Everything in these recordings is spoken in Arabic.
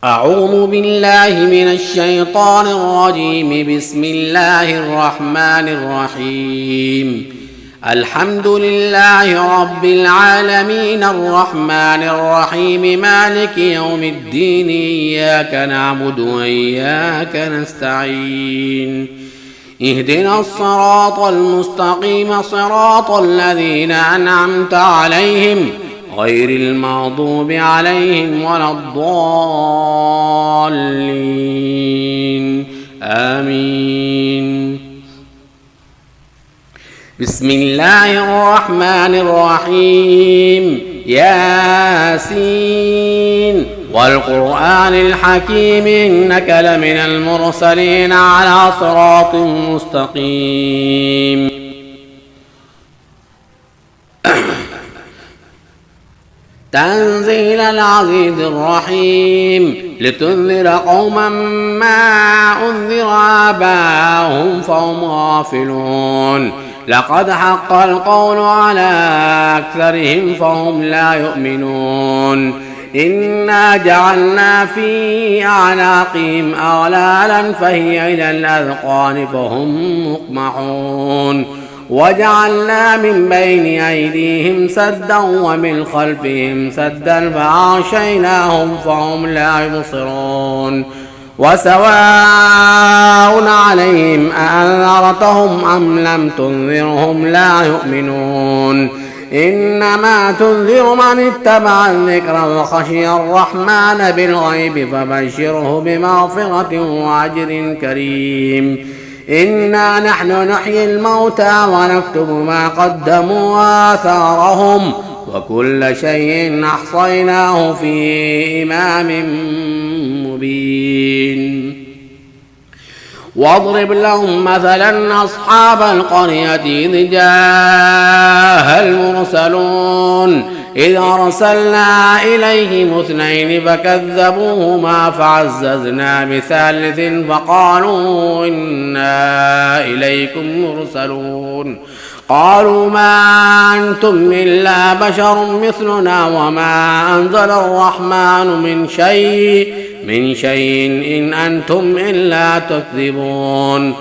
أعوذ بالله من الشيطان الرجيم. بسم الله الرحمن الرحيم. الحمد لله رب العالمين الرحمن الرحيم مالك يوم الدين. إياك نعبد وإياك نستعين. اهدنا الصراط المستقيم صراط الذين أنعمت عليهم غير المغضوب عليهم ولا الضالين. آمين. بسم الله الرحمن الرحيم. ياسين والقرآن الحكيم إنك لمن المرسلين على صراط مستقيم. تنزيل العزيز الرحيم لتنذر قوما ما أنذر آباؤهم فهم غافلون. لقد حق القول على أكثرهم فهم لا يؤمنون. إنا جعلنا في أعناقهم أغلالا فهي إلى الأذقان فهم مقمحون. وجعلنا من بين أيديهم سدا ومن خلفهم سدا فأغشيناهم فهم لا يبصرون. وسواء عليهم أأنذرتهم أم لم تنذرهم لا يؤمنون. إنما تنذر من اتبع الذكر وخشي الرحمن بالغيب فبشره بمغفرة وأجر كريم. إنا نحن نحيي الموتى ونكتب ما قدموا وآثارهم وكل شيء أحصيناه في إمام مبين. واضرب لهم مثلا أصحاب القرية إذ جاءها المرسلون إذ أرسلنا إليهم اثنين فكذبوهما فعززنا بثالث فقالوا إنا إليكم مرسلون. قالوا ما أنتم إلا بشر مثلنا وما أنزل الرحمن من شيء إن أنتم إلا تكذبون.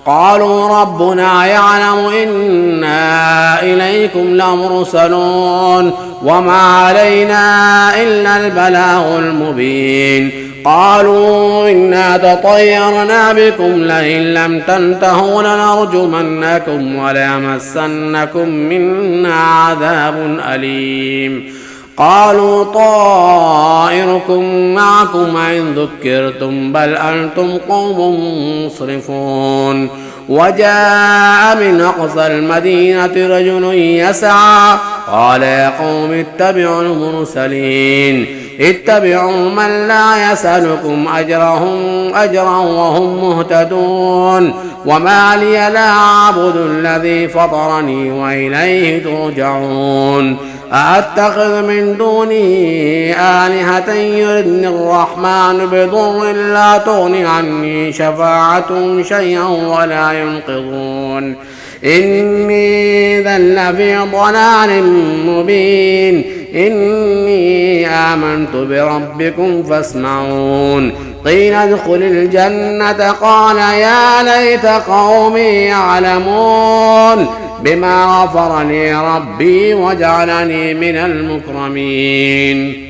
قالوا ربنا يعلم إنا إليكم لمرسلون وما علينا إلا البلاغ المبين. قالوا إنا تطيرنا بكم لئن لم تنتهوا لنرجمنكم وليمسنكم منا عذاب أليم. قالوا طائركم معكم إن ذكرتم بل أنتم قوم مسرفون. وجاء من أقصى المدينة رجل يسعى قال يا قوم اتبعوا المرسلين اتبعوا من لا يسألكم أجرا وهم مهتدون. وما لي لا أعبد الذي فطرني وإليه ترجعون. أأتخذ من دونه آلهة يردني الرحمن بضر لا تغني عني شفاعتهم شيئا ولا ينقذون. إني إذا لفي ضلال مبين. إني آمنت بربكم فاسمعون. قيل ادخل الجنة قال يا ليت قومي يعلمون بما غفر لي ربي وجعلني من المكرمين.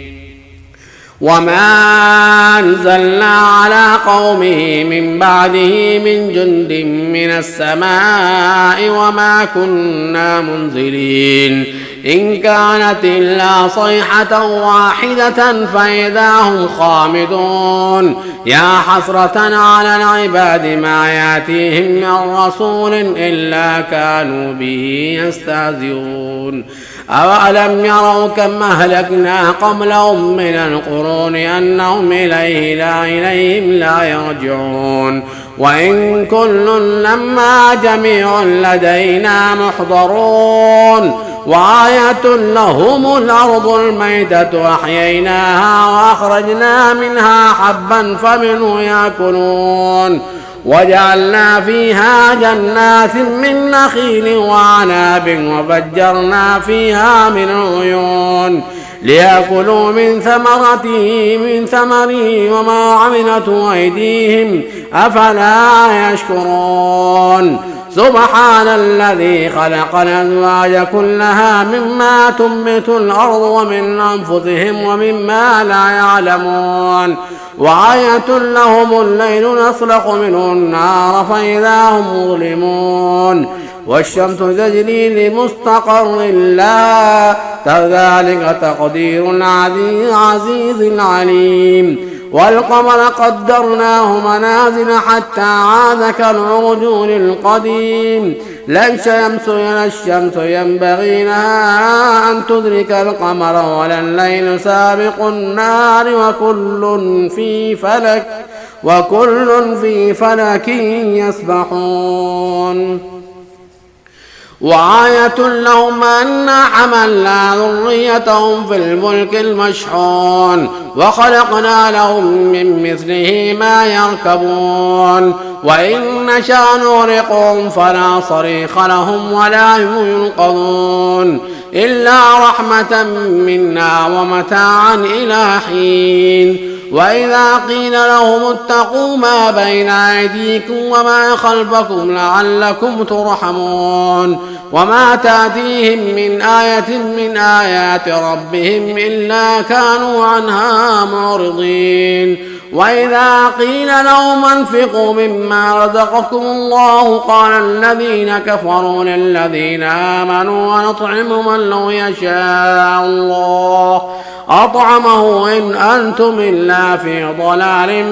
وما أنزلنا على قومه من بعده من جند من السماء وما كنا منزلين. إن كانت إلا صيحة واحدة فإذا هم خامدون. يا حسرة على العباد ما يأتيهم من رسول إلا كانوا به يستهزئون. أولم يروا كم أهلكنا قبلهم من القرون أنهم إليهم لا يرجعون. وإن كل لما جميع لدينا محضرون. وآية لهم الأرض الميتة أحييناها وأخرجنا منها حبا فمنه يأكلون. وجعلنا فيها جنات من نخيل وعناب وفجرنا فيها من عيون ليأكلوا من ثمره وما عملته أيديهم أفلا يشكرون سبحان الذي خلق الأزواج كلها مما تنبت الأرض ومن أنفسهم ومما لا يعلمون وآية لهم الليل نسلخ منه النار فإذا هم مظلمون والشمس تجري لمستقر لها ذلك تقدير العزيز العليم والقمر قدرناه منازل حتى عاد كالعرجون القديم لا الشمس ينبغي لها أن تدرك القمر ولا الليل سابق النار وكل في فلك يسبحون وآية لهم أنا حملنا ذريتهم في الفلك المشحون وخلقنا لهم من مثله ما يركبون وإن نشأ نغرقهم فلا صريخ لهم ولا هم ينقذون إلا رحمة منا ومتاعا إلى حين وإذا قيل لهم اتقوا ما بين أيديكم وما خلفكم لعلكم ترحمون وما تأتيهم من آية من آيات ربهم إلا كانوا عنها معرضين وإذا قيل لهم انفقوا مما رزقكم الله قال الذين كفروا للذين آمنوا ونطعم من لو يشاء الله أطعمه إن أنتم إلا في ضلال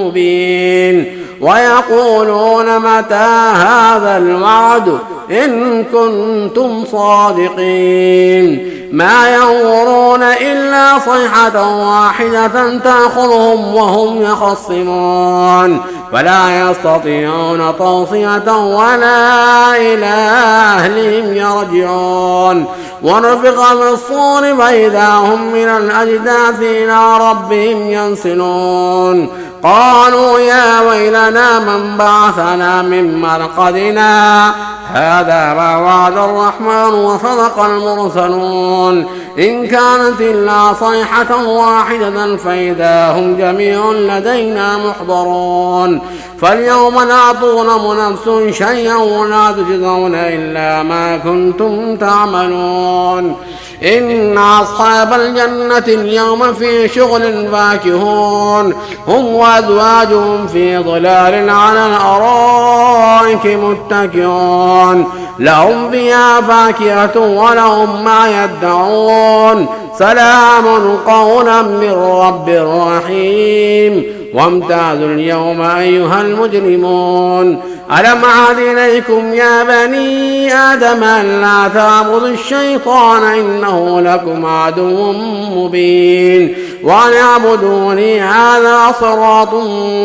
مبين ويقولون متى هذا الوعد إن كنتم صادقين ما ينظرون إلا صيحة واحدة تأخذهم وهم يخصمون فلا يستطيعون توصية ولا إلى أهلهم يرجعون ونفخ في الصور فإذا هم من الأجداث إلى ربهم ينسلون قالوا يا ويلنا من بعثنا من مرقدنا هذا ما وعد الرحمن وصدق المرسلون إن كانت إلا صيحة واحدة فإذا هم جميع لدينا محضرون فاليوم لا تظلم نفس شيئا ولا تجزون إلا ما كنتم تعملون إن أصحاب الجنة اليوم في شغل فاكهون هم وأزواجهم في ظلال على الأرائك متكئون لهم فيها فاكهة ولهم ما يدعون سلام قولا من رب رحيم وامتازوا اليوم أيها المجرمون ألم أعهد إليكم يا بني آدم أن لا تعبدوا الشيطان إنه لكم عدو مبين وأن اعبدوني هذا صراط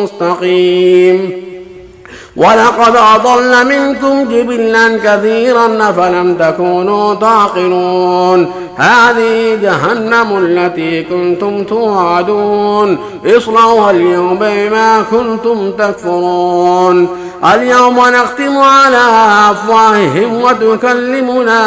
مستقيم ولقد أضل منكم جبلا كثيرا أفلم تكونوا تعقلون هذه جهنم التي كنتم توعدون اصلوها اليوم بما كنتم تكفرون اليوم نختم على أفواههم وتكلمنا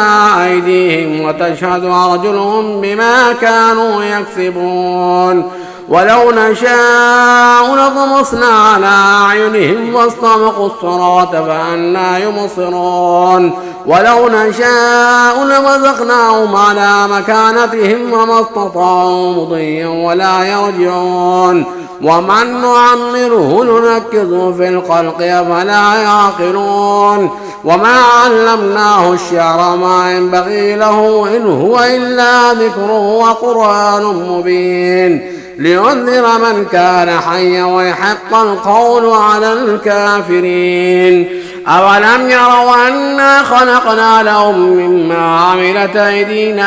أيديهم وتشهد أرجلهم بما كانوا يكسبون ولو نشاء لطمسنا على أعينهم واستبقوا الصراط فأنى يبصرون ولو نشاء لمزقناهم على مكانتهم وما استطاعوا مضيا ولا يرجعون ومن نعمره ننكزه في الخلق أفلا يعقلون وما علمناه الشعر ما ينبغي له إن هو إلا ذكر وقرآن مبين لينذر من كان حيا ويحق القول على الكافرين أولم يروا أنا خلقنا لهم مما عملت أيدينا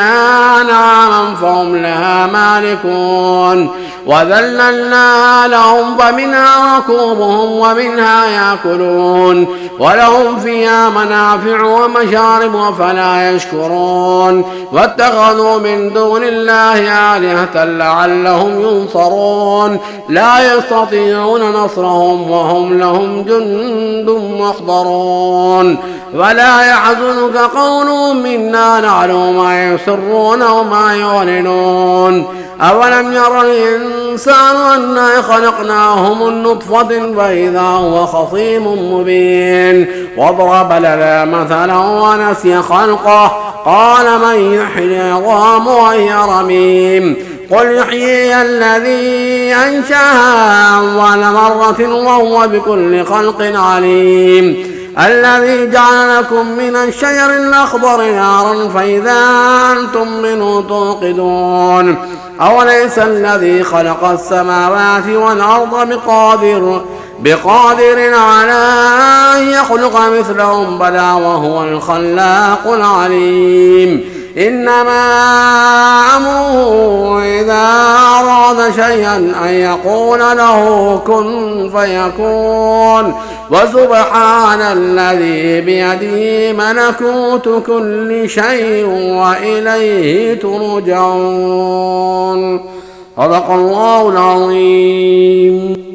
أنعاما فهم لها مالكون وذللنا لهم فمنها ركوبهم ومنها يأكلون ولهم فيها منافع ومشارب أفلا يشكرون واتخذوا من دون الله آلهة لعلهم ينصرون لا يستطيعون نصرهم وهم لهم جند محضرون ولا يحزنك قولهم إنا نعلم ما يسرون وما يعلنون أولم ير الإنسان أنا خلقناه من نطفة فإذا هو خصيم مبين وضرب لنا مثلا ونسي خلقه قال من يحيي العظام وهي رميم قل يحيي الذي أنشأها أول مرة وهو بكل خلق عليم الذي جعل لكم من الشجر الأخضر نارا فإذا أنتم منه توقدون أوليس الذي خلق السماوات والأرض بقادر على أن يخلق مثلهم بلى وهو الخلاق العليم إنما أمره إذا أراد شيئا أن يقول له كن فيكون وسبحان الذي بيده ملكوت كل شيء وإليه ترجعون صدق الله العظيم.